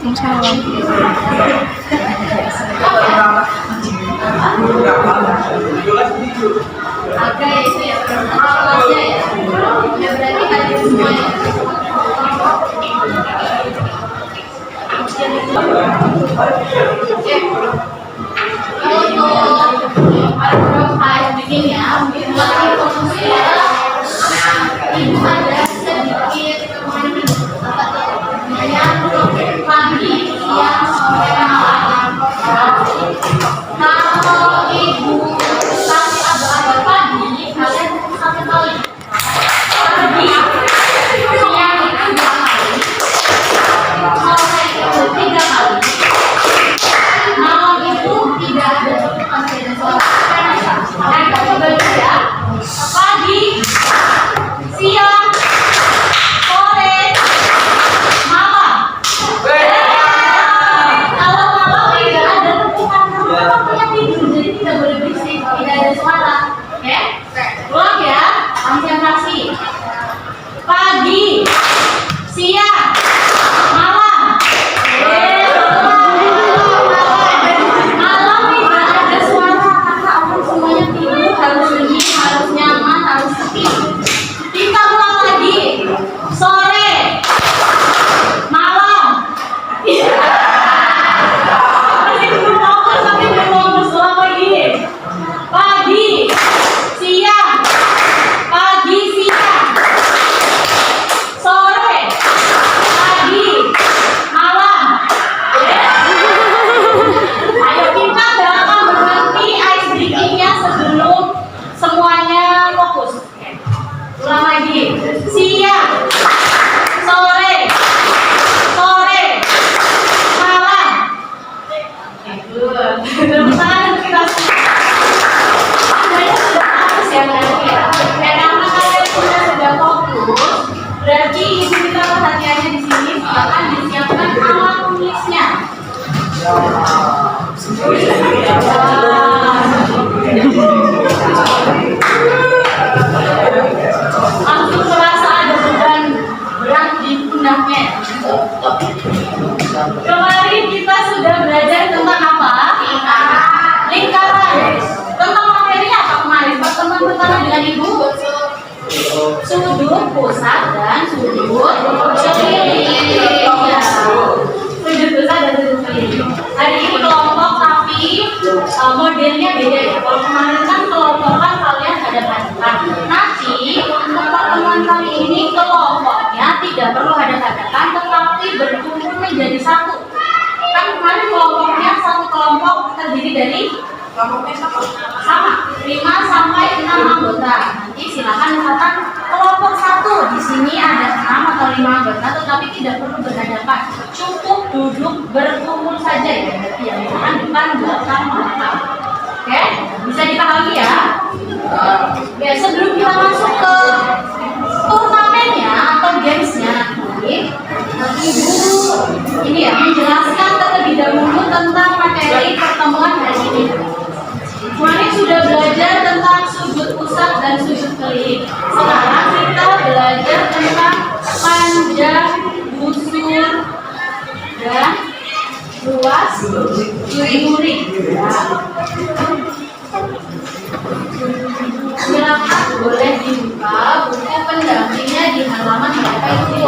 Waalaikumsalam. Ada ya itu ya, kelasnya ya. Ya berarti ada semuanya. Untuk paragraf high bikinnya, mungkin mulai fokusnya ibu ada sedikit pagi, siang, sore, malam. Kalau ibu kasih abang-abang pagi, kalian satu kali. Pagi, siang itu 2 kali, sore itu 3 kali. Malam itu tidak ada tutupan dan suara. Nah, kita bagi ya. Pagi, siang, sore, malam. Kalau malam tidak ada tutupan, waktunya tidur, jadi tidak boleh berisik, tidak ada suara. Oke? Ulang ya, konsentrasi. Pagi, siang, malam. Malam tidak ada suara, karena orang semuanya tidur, harus sunyi, harus nyaman, harus sepi. Kita ulang lagi. Sore, malam. Masih belum fokus, tapi belum fokus. Ulang lagi. Pagi, siang, pagi, siang, sore, pagi, malam. Ayo kita akan berhenti ice breaking-nya sebelum semuanya fokus. Ulang lagi. Siang, sore, sore, malam. Good. Berusaha kita semuanya sudah fokus ya berarti ya. Karena kalian sudah fokus, berarti ibu kita perhatiannya di sini akan disiapkan alat tulisnya. Langsung merasa ada beban berat di pundaknya. Kemarin kita sudah belajar tentang apa? Lingkaran. Tentang materinya apa kemarin? Pertemuan pertama dengan ibu? Sudut pusat dan sudut keliling. Sudut pusat dan sudut keliling. Hari ini kelompok tapi modelnya beda ya. Kalau kemarin kan kelompokan kalian hadap-hadapan. Nanti untuk pertemuan kali ini kelompoknya tidak perlu hadap-hadapan, tetapi berkumpul menjadi satu. Kan kemarin kelompoknya satu kelompok terdiri dari kelompoknya sama 5 sampai 6 anggota. Nanti silakan misalkan kelompok satu di sini ada 6 atau 5 anggota, tetapi tidak perlu berhadapan, cukup duduk berkumpul saja ya. Berarti yang depan belakang belakang. Oke, bisa dipahami ya. Ya, sebelum kita masuk ke turnamennya atau gamesnya nanti ibu ini ya menjelaskan terlebih dahulu tentang materi pertemuan hari ini. Kemarin sudah belajar tentang sudut pusat dan sudut keliling. Sekarang kita belajar tentang panjang, busur, dan luas duri. Silakan boleh dibuka buku pendampingnya di halaman berapa itu?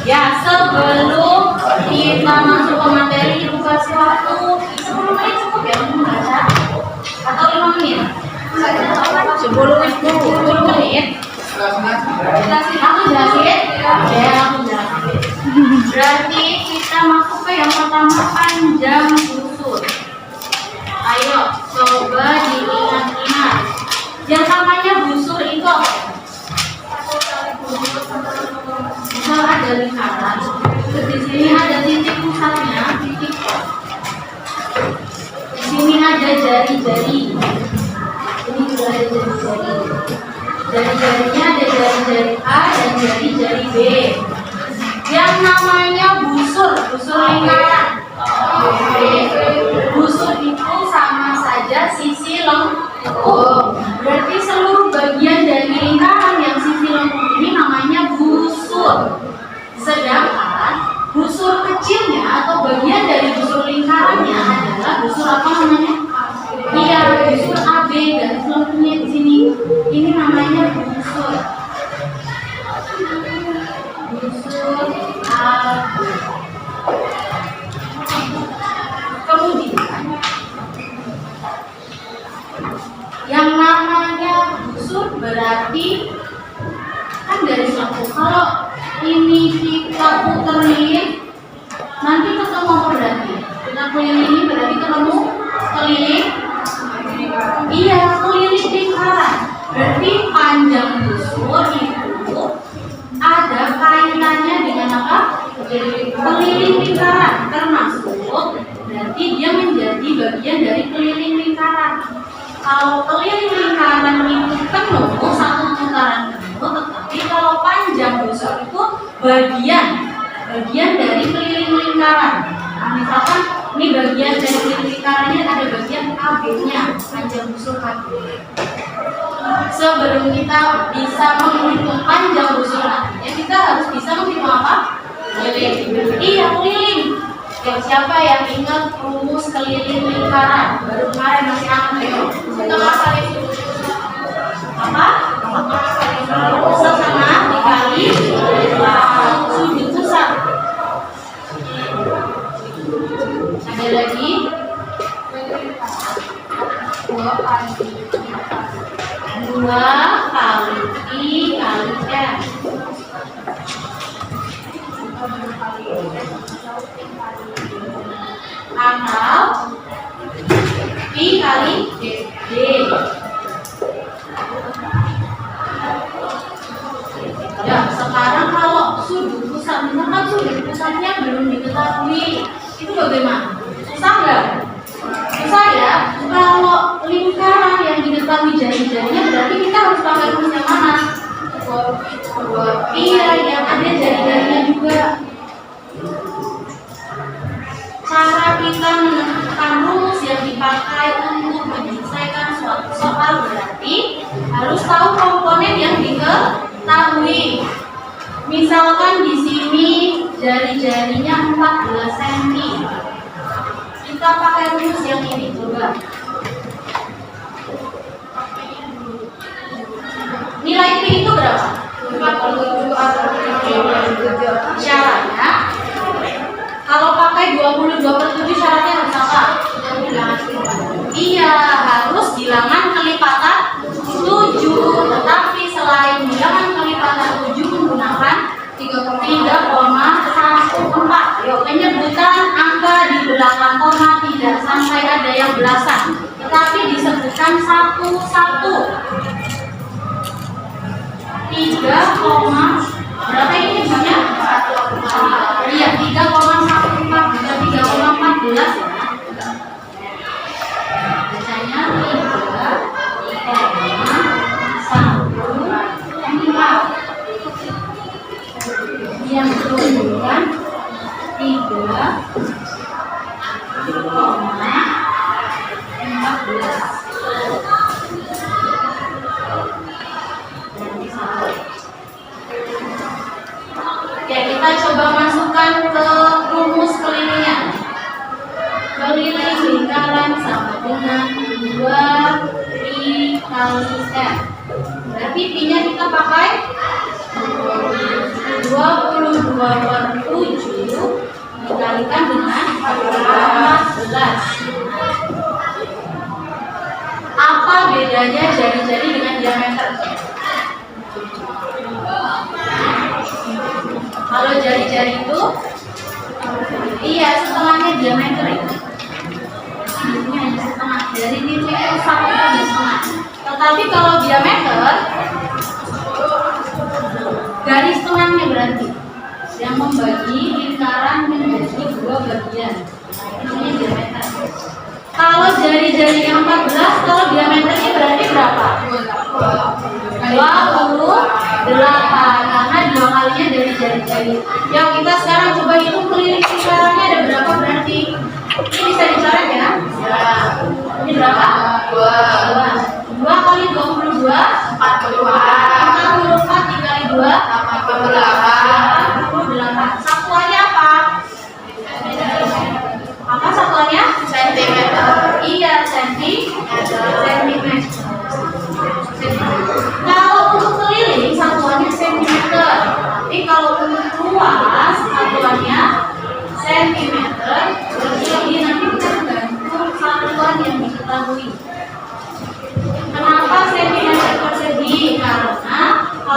Ya, sebelum kita masuk ke materi, ibu kasih waktu 10 menit cukup ya untuk membaca? Atau 5 menit? 10 menit. Aku jelasin? Ya, aku jelasin. Berarti kita masuk ke yang pertama, panjang busur. Ayo, coba diingat-ingat. Yang namanya busur itu apa? Misal ada lingkaran, di sini ada titik pusatnya, titik O. Di sini ada jari-jari. Ini juga ada jari-jari. Jari-jarinya ada jari-jari A dan jari-jari B. Yang namanya busur lingkaran. Busur itu sama saja sisi lengkung. Berarti seluruh bagian dari lingkaran yang sisi lengkung ini namanya busur. Busur abu. Kemudian yang namanya busur berarti kan dari satu. Kalau ini kita puterin nanti ketemu apa berarti? Kita kelilingi berarti ketemu keliling. Iya, keliling lingkaran. Berarti panjang busur itu ada kaitannya dengan apa? Keliling lingkaran, termasuk berarti dia menjadi bagian dari keliling lingkaran. Kalau keliling lingkaran itu penuh, satu putaran penuh, tetapi kalau panjang busur itu bagian dari keliling lingkaran. Nah, misalkan ini bagian dari keliling lingkarannya ada bagian AB-nya, panjang busur AB. Sebelum kita bisa menghitung panjang busur nantinya, kita harus bisa menghitung apa? Keliling. Iya, keliling. Siapa yang ingat rumus keliling lingkaran? Baru kemarin masih aneh ya. Kita masalah itu apa? Pusat sama dikali sudut pusat. Ada lagi 2 kali I kali N. Atau I kali D. Ya, sekarang kalau sudut pusat, misalkan sudut pusatnya belum diketahui, itu bagaimana? Susah nggak? Susah ya. Kalau lingkaran yang diketahui jari-jarinya, berarti kita harus pakai rumus yang mana? Iya, yang ada jari-jarinya juga. Cara kita menentukan rumus yang dipakai untuk menyelesaikan suatu soal berarti harus tahu komponen yang diketahui. Misalkan di sini jari-jarinya 14 cm. Kita pakai rumus yang ini, coba. Nilai P itu berapa? 47 syaratnya. Kalau pakai 22/7 syaratnya harus apa? Iya, harus bilangan kelipatan 7. Tetapi selain bilangan kelipatan 7 menggunakan 3,14. Yuk, penyebutan angka di belakang koma tidak sampai ada yang belasan, tetapi disebutkan satu-satu. 3, berapa ini jumlahnya? Iya, 3,14 bukan 3,14 ya. Bacanya 3,14. Yang kemudian 3,14. Oke, kita coba masukkan ke rumus kelilingnya. Keliling lingkaran sama dengan 2 pi kali N. Berarti pi-nya kita pakai 22/7 dikalikan dengan 14. Apa bedanya jari-jari dengan diameter? Kalau jari-jari itu, iya, setengahnya diameter itu. Ini hanya setengah. Dari titik itu sampai ke setengah. Tetapi kalau diameter, garis tengahnya berarti yang membagi lingkaran menjadi 2 bagian. Ini diameter. Kalau jari-jarinya 14, kalau diameternya berarti berapa? 28, karena 2 kalinya dari jari-jari. Yang kita sekarang coba hitung keliling lingkarannya ada berapa berarti? Ini bisa dicoret ya? Ini berapa? 2 kali 22, 44 dikali 2, 88. Satuannya apa? Apa satuannya? Sentimeter. Iya, sentimeter. Kalau untuk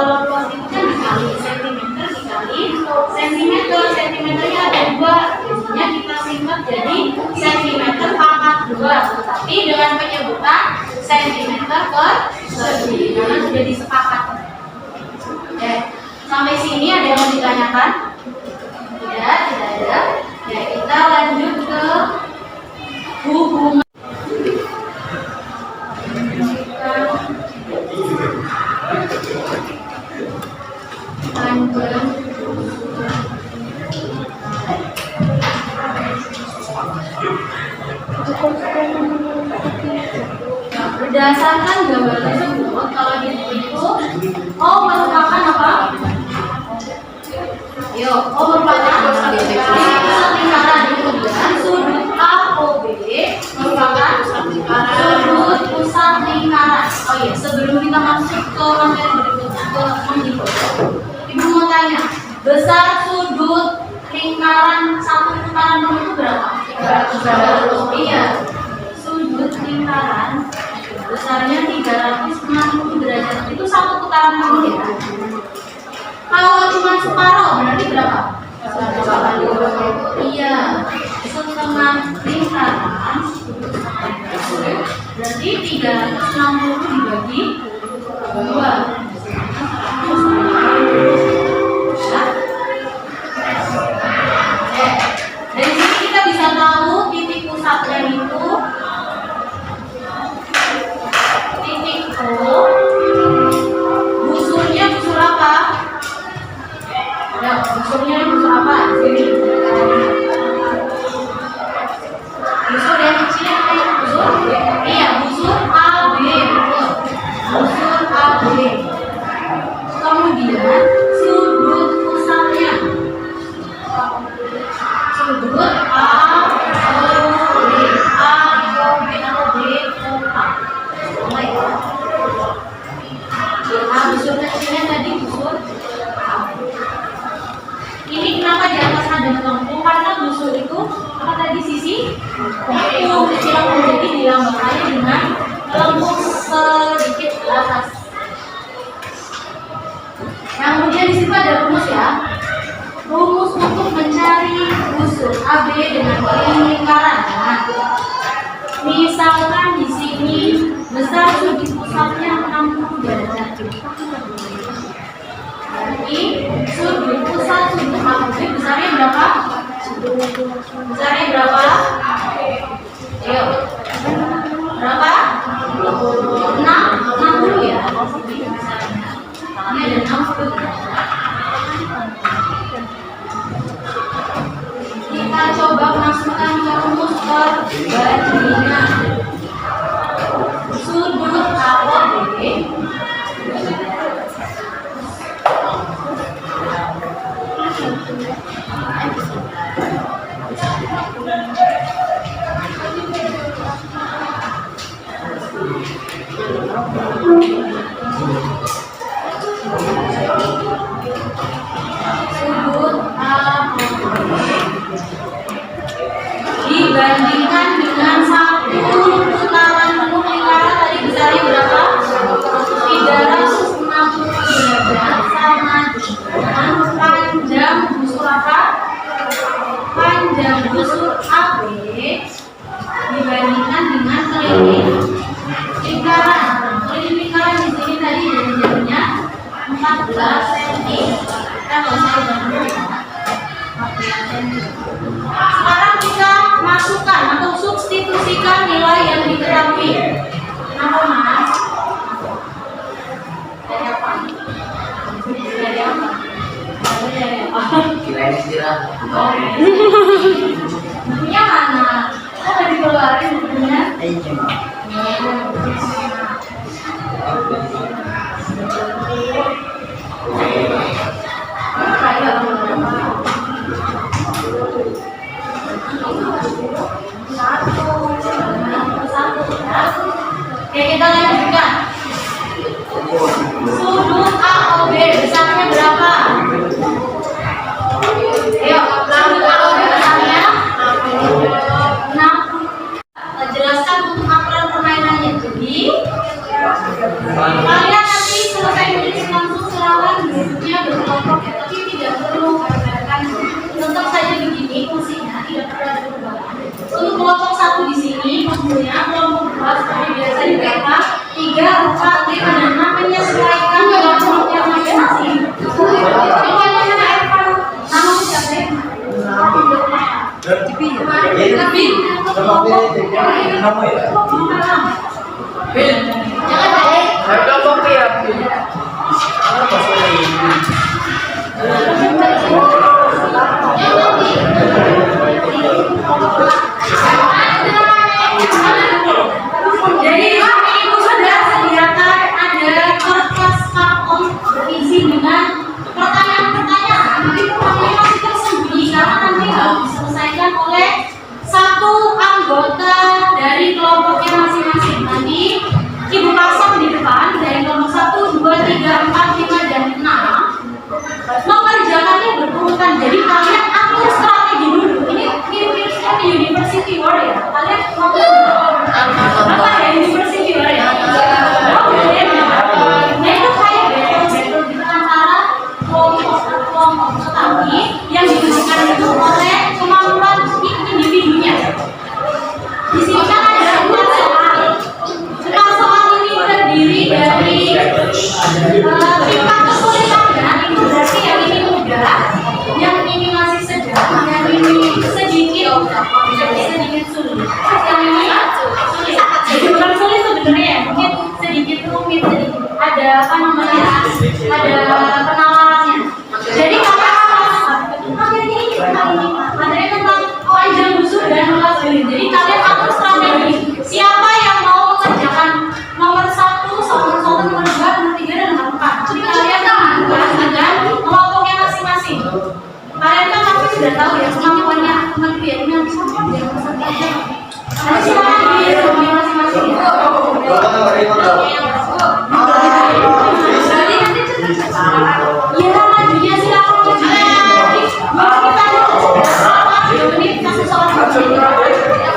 kalau luas itu kan dikali sentimeter sentimeternya ada dua, biasanya kita singkat jadi sentimeter pangkat 2, tapi dengan penyebutan sentimeter persegi karena sudah disepakat. Oke, sampai sini ada yang mau ditanyakan? Tidak ada. Ya, kita lanjut ke hubungan berdasarkan gambar tersebut. Kalau itu merupakan apa? Merupakan lingkaran. Kemudian sudut AOB merupakan sudut pusat lingkaran. Oh iya, sebelum kita masuk ke materi berikutnya ke menghitung, Ibu mau tanya, besar sudut lingkaran satu putaran penuh itu berapa? 360. Iya. Sudut lingkaran besarnya 360 derajat itu satu putaran penuh ya. Kalau cuma separuh berarti berapa? Iya, setengah lingkaran berarti 360 dibagi 2. Dari sini kita bisa tahu titik pusatnya itu titik O. Busurnya busur apa? Ya, busurnya busur apa? Sini. Busur yang kecil kayak busur? Iya, busur AB. Busur AB. Kemudian sudut pusatnya sudut AOB busur kecilnya tadi busur A. Ini kenapa di atas ada lengkung? Karena busur itu apa tadi sisi lengkung kecil, jadi dilambangkannya dengan lengkung sedikit ke atas. Yang kemudian di situ ada rumus ya. Rumus untuk mencari busur AB dengan lingkaran. Nah, misalkan di sini besar sudut pusatnya 60 derajat. Berarti sudut pusat sudut AB besarnya berapa? Besarnya berapa? Ayo. Berapa? 60 ya. Ini ada 60 derajat. Kita coba masukkan ke rumus perbandingan sudut AOB dibandingkan dengan satu putaran penuh lingkaran tadi besarnya berapa? 360 derajat sama dengan panjang busur apa? Panjang busur AB dibandingkan dengan keliling lingkaran. Keliling lingkaran di sini tadi jadinya 14 cm. Kita nggak usah ubah ya. 14 cm. Sekarang kita masukkan atau substitusikan nilai yang diketahui. Kenapa Mas? Dari apa? Dari apa? Dari apa? Kirain istirahat. Bukunya mana? Kok nggak dikeluarin bukunya? Oke, kita lanjutkan. Sudut AOB besarnya berapa? Ayo, sudut AOB besarnya 60. Jelaskan untuk aturan permainannya. Jadi Iya, majunya silakan.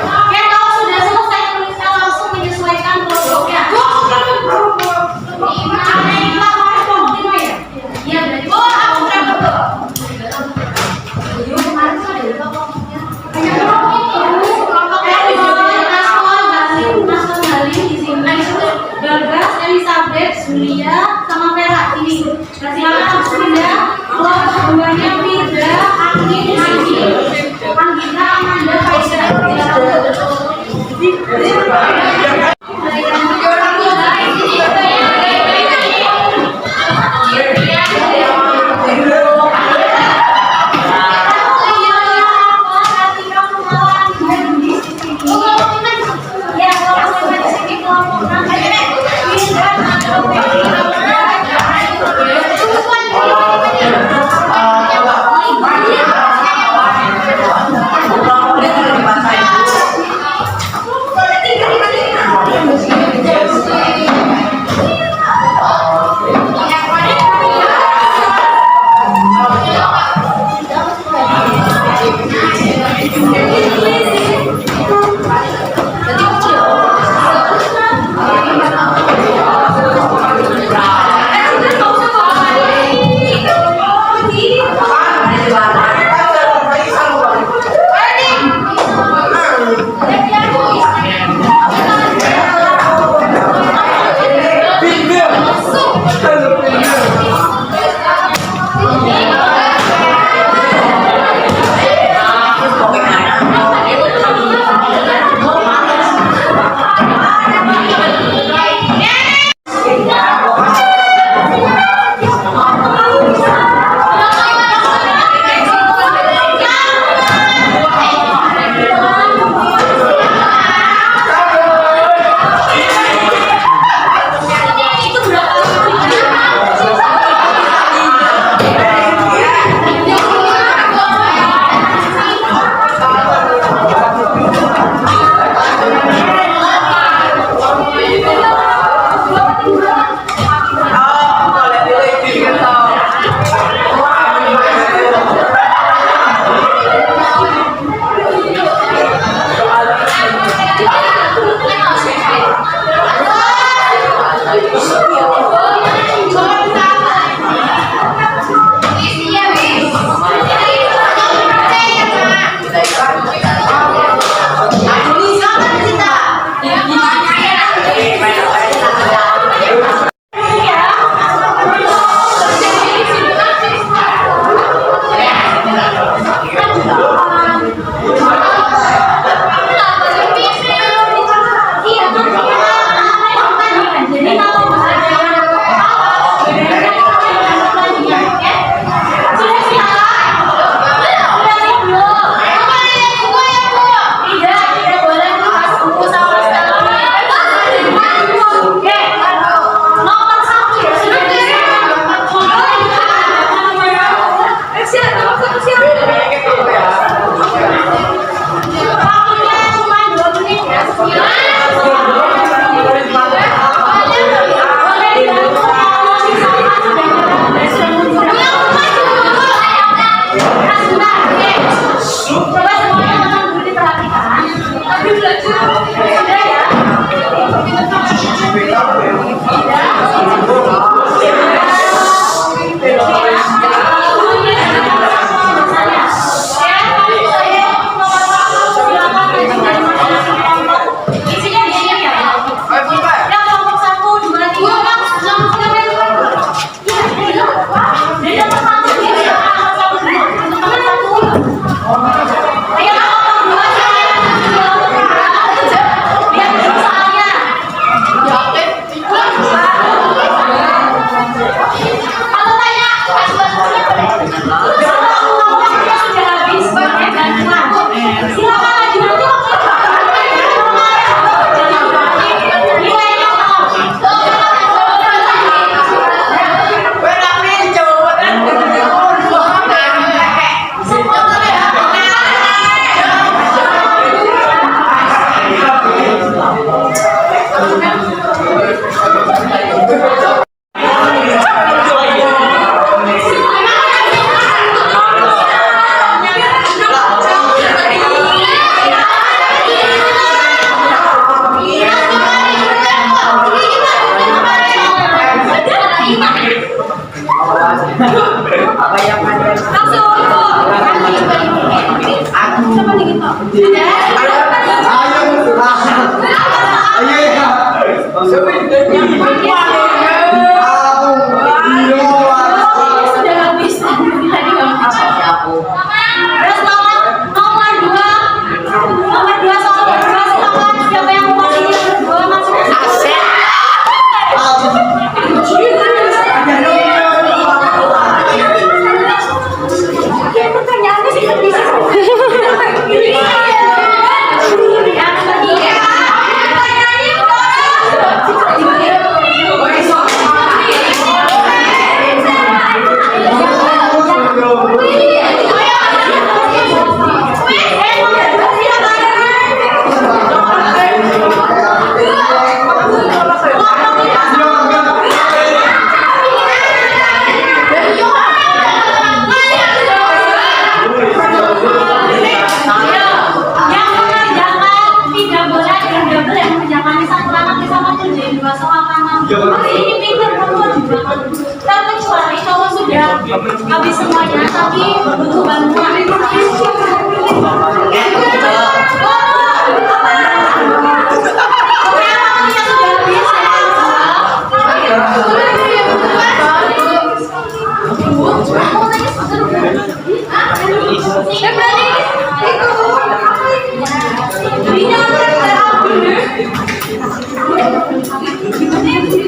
Oke, kalau sudah selesai tulisnya langsung menyesuaikan kelompoknya. Iya, berarti aku berapa? Kemarin tuh ada berapa kelompoknya? Bagas, Elizabeth, Julia, sama Vera ini. Silakan langsung pindah. Kelompok duanya Firda, Angin, Andi, Anggita, Amanda, Faisal. Apa yang ada? Langsung. Aku sama nih gitu. Sudah habis. Tadi kamu. Terus nomor dua soal berdua silakan. Siapa yang mau berdua masuk? Pertanyaannya sih bisa. Terkecuali kalau sudah habis semuanya tapi butuh bantuan.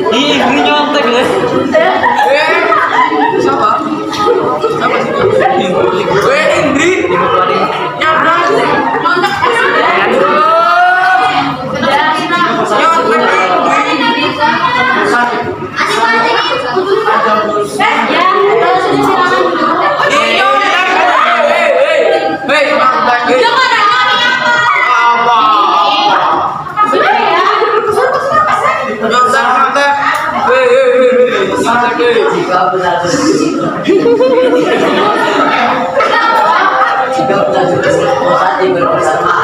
Ih, ini nyontek ya. Siapa? Siapa sih? Gue Ingrid. Nyabrang. Nyontek. Jika benar saat berbersama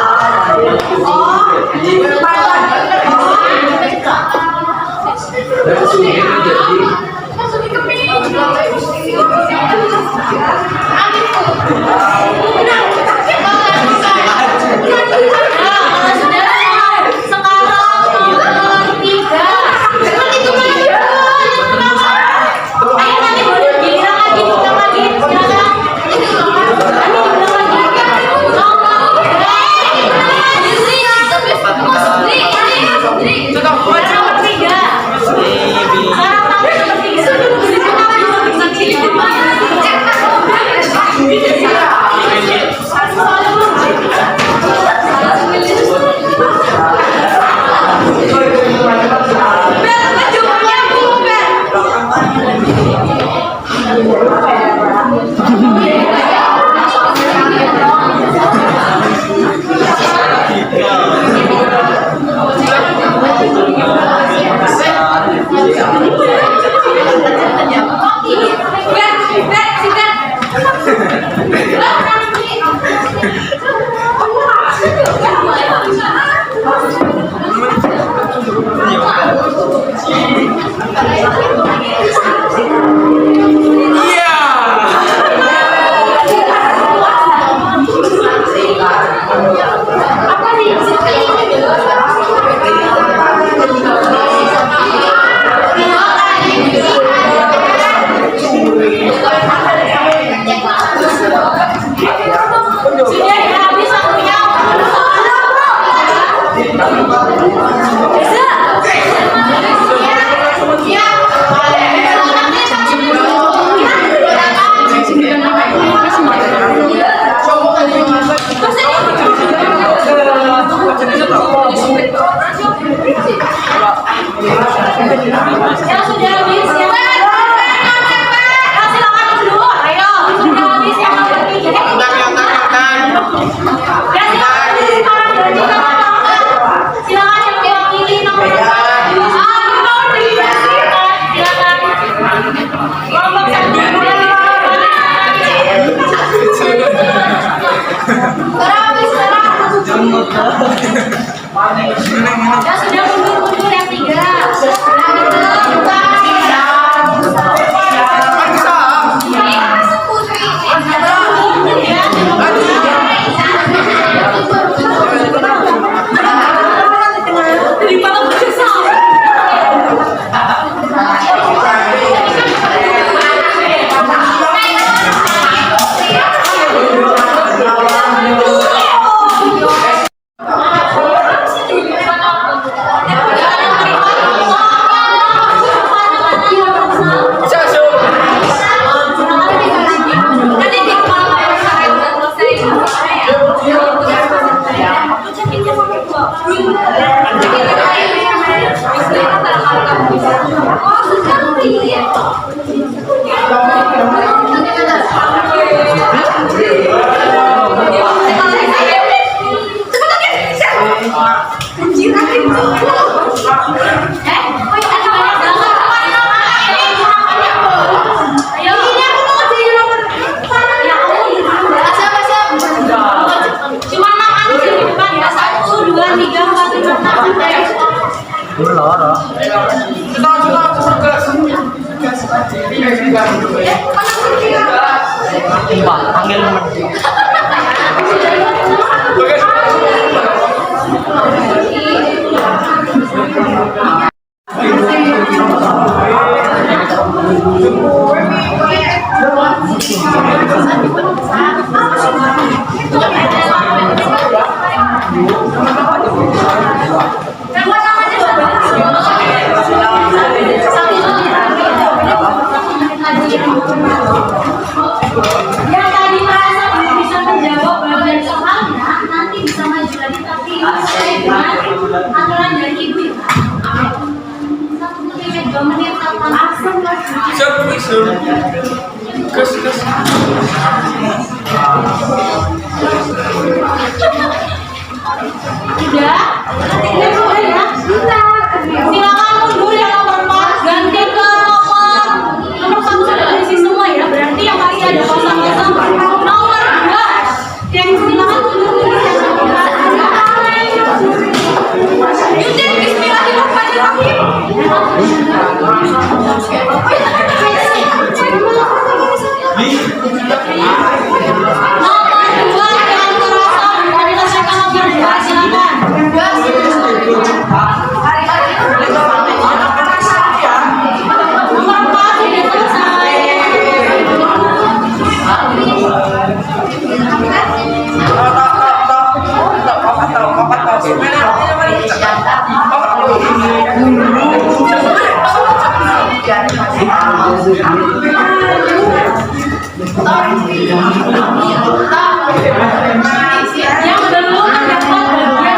Ya sudah mundur-mundur yang tiga. Yang itu. Pak, panggil nomor. Yang tadi merasa belum bisa menjawab bagian soalnya, nanti bisa maju lagi tapi sesuai dengan aturan dari ibu ya. 1 menit 2 menit tanpa aksen lagi. Tidak, tidak sudah ya. Silakan mundur yang nomor 4 ganti ke nomor 1 sudah diisi semua ya. Berarti yang masih ada kosong-kosong nomor 2 yang silakan mundur yang nomor 4. Yudin Bismillahirrahmanirrahim. Yang belum mendapat semuanya benar.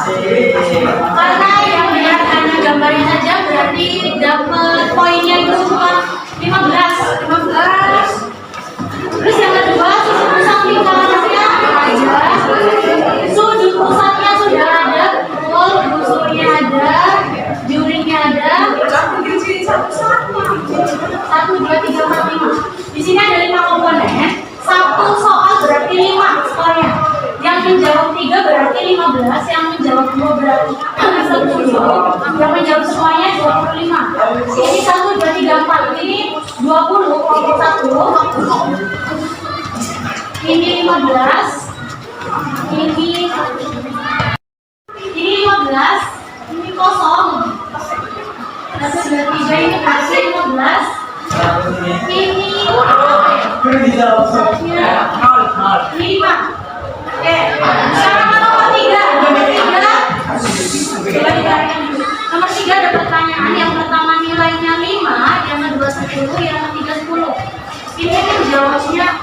Karena yang benar hanya gambarnya saja berarti dapat poinnya itu cuma 15. Terus yang kedua sudut pusat lingkarannya ada, sudut pusatnya sudah ada, busurnya ada, juringnya ada. 1, 2, 3, 4, 5. Di sini ada 5 komponen. 1 soal berarti 5 skornya. Yang menjawab 3 berarti 15, yang menjawab 2 berarti 10, yang menjawab semuanya 25. Ini 1, 2, 3, 4. Ini 20 kelompok 1. Ini 15. Ini 15. Ini kosong. tiga ini kasih 15. Ini ini 5. Oke, sekarang nomor 3. Nomor 3 ada pertanyaan. Yang pertama nilainya 5, yang kedua 10, yang ketiga 10. Ini kan jawabnya